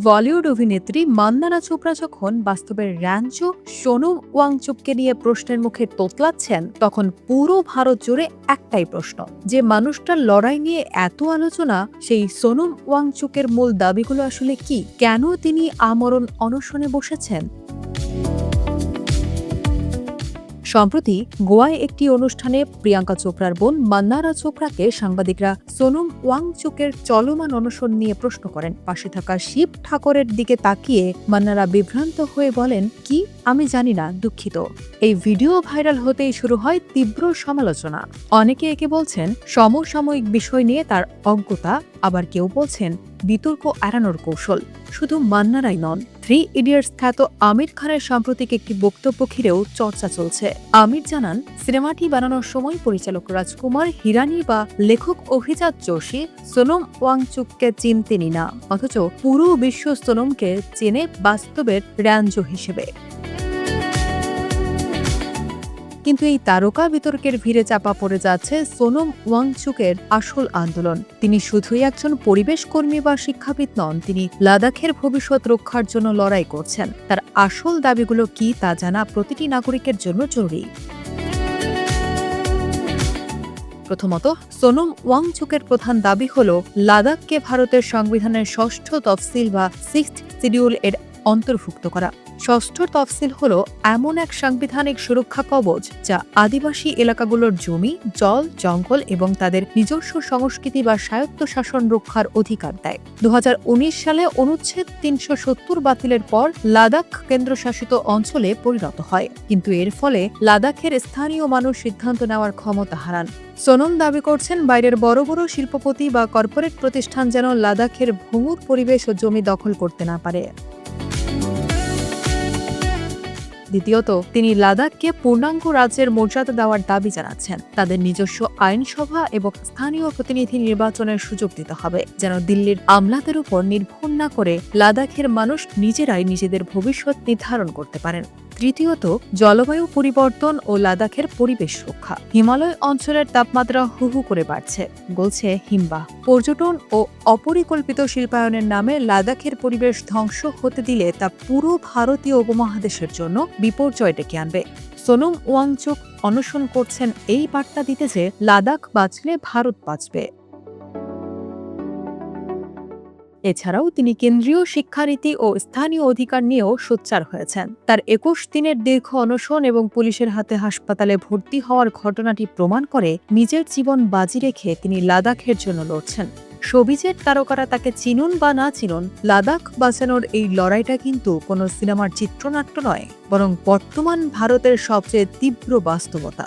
বলিউড অভিনেত্রী মান্দানা চোপড়া যখন বাস্তবের র্যাঞ্চো সোনম ওয়াংচুককে নিয়ে প্রশ্নের মুখে তোতলাচ্ছেন, তখন পুরো ভারত জুড়ে একটাই প্রশ্ন, যে মানুষটার লড়াই নিয়ে এত আলোচনা, সেই সোনম ওয়াংচুকের মূল দাবিগুলো আসলে কি? কেন তিনি আমরণ অনশনে বসেছেন? সম্প্রতি গোয়ায় একটি অনুষ্ঠানে প্রিয়াঙ্কা চোপড়ার বোন মান্নারা চোপড়াকে সাংবাদিকরা সোনম ওয়াংচুকের চলমান অনশন নিয়ে প্রশ্ন করেন। পাশে থাকা শিব ঠাকুরের দিকে তাকিয়ে মান্নারা বিভ্রান্ত হয়ে বলেন, কি আমি জানি না, দুঃখিত। এই ভিডিও ভাইরাল হতেই শুরু হয় তীব্র সমালোচনা। অনেকে একে বলছেন সমসাময়িক বিষয় নিয়ে তার অজ্ঞতা, আবার কেউ বলছেন বিতর্ক এড়ানোর কৌশল। শুধু মান্নারাই নন, 3 ইডিয়টস খ্যাত আমির খানের সাম্প্রতিক একটি বক্তব্য ঘিরেও চর্চা চলছে। আমির জানান, সিনেমাটি বানানোর সময় পরিচালক রাজকুমার হিরানি বা লেখক অভিজাত যোশী সোনম ওয়াংচুককে চিনতেনই না, অথচ পুরো বিশ্ব সোনমকে চেনে বাস্তবের র্যাঞ্জো হিসেবে। কিন্তু এই তারকা বিতর্কের ভিড়ে চাপা পড়ে যাচ্ছে সোনম ওয়াংচুকের আসল আন্দোলন। তিনি শুধুই একজন পরিবেশ কর্মী বা শিক্ষাবিদ নন, তিনি লাদাখের ভবিষ্যৎ রক্ষার জন্য লড়াই করছেন। তার আসল দাবিগুলো কি তা জানা প্রতিটি নাগরিকের জন্য জরুরি। প্রথমত, সোনম ওয়াংচুকের প্রধান দাবি হল লাদাখকে ভারতের সংবিধানের 6ষ্ঠ তফসিল বা 6th শিডিউল এর অন্তর্ভুক্ত করা। 6ষ্ঠ তফসিল হল এমন এক সাংবিধানিক সুরক্ষা কবচ যা আদিবাসী এলাকাগুলোর জমি, জল, জঙ্গল এবং তাদের নিজস্ব সংস্কৃতি বা স্বায়ত্তশাসন রক্ষার অধিকার দেয়। 2019 সালে অনুচ্ছেদ 370 বাতিলের পর লাদাখ কেন্দ্রশাসিত অঞ্চলে পরিণত হয়, কিন্তু এর ফলে লাদাখের স্থানীয় মানুষ সিদ্ধান্ত নেওয়ার ক্ষমতা হারান। সোনম দাবি করছেন, বাইরের বড় বড় শিল্পপতি বা কর্পোরেট প্রতিষ্ঠান যেন লাদাখের ভঙ্গুর পরিবেশ ও জমি দখল করতে না পারে। দ্বিতীয়ত, তিনি লাদাখকে পূর্ণাঙ্গ রাজ্যের মর্যাদা দেওয়ার দাবি জানাচ্ছেন। তাদের নিজস্ব আইনসভা এবং স্থানীয় প্রতিনিধি নির্বাচনের সুযোগ দিতে হবে, যেন দিল্লির আমলাদের উপর নির্ভর না করে লাদাখের মানুষ নিজেরাই নিজেদের ভবিষ্যৎ নির্ধারণ করতে পারেন। তৃতীয়ত, জলবায়ু পরিবর্তন ও লাদাখের পরিবেশ রক্ষা। হিমালয় অঞ্চলের তাপমাত্রা হু হু করে বাড়ছে, গলছে হিমবাহ। পর্যটন ও অপরিকল্পিত শিল্পায়নের নামে লাদাখের পরিবেশ ধ্বংস হতে দিলে তা পুরো ভারতীয় উপমহাদেশের জন্য বিপর্যয় ডেকে আনবে। সোনম ওয়াংচুক অনশন করছেন এই বার্তা দিতে যে লাদাখ বাঁচলে ভারত বাঁচবে। এছাড়াও তিনি কেন্দ্রীয় শিক্ষানীতি ও স্থানীয় অধিকার নিয়েও সোচ্চার হয়েছেন। তার 21 দিনের দীর্ঘ অনশন এবং পুলিশের হাতে হাসপাতালে ভর্তি হওয়ার ঘটনাটি প্রমাণ করে নিজের জীবন বাজি রেখে তিনি লাদাখের জন্য লড়ছেন। শোবিজের তারকারা তাকে চিনুন বা না চিনুন, লাদাখ বাঁচানোর এই লড়াইটা কিন্তু কোনো সিনেমার চিত্রনাট্য নয়, বরং বর্তমান ভারতের সবচেয়ে তীব্র বাস্তবতা।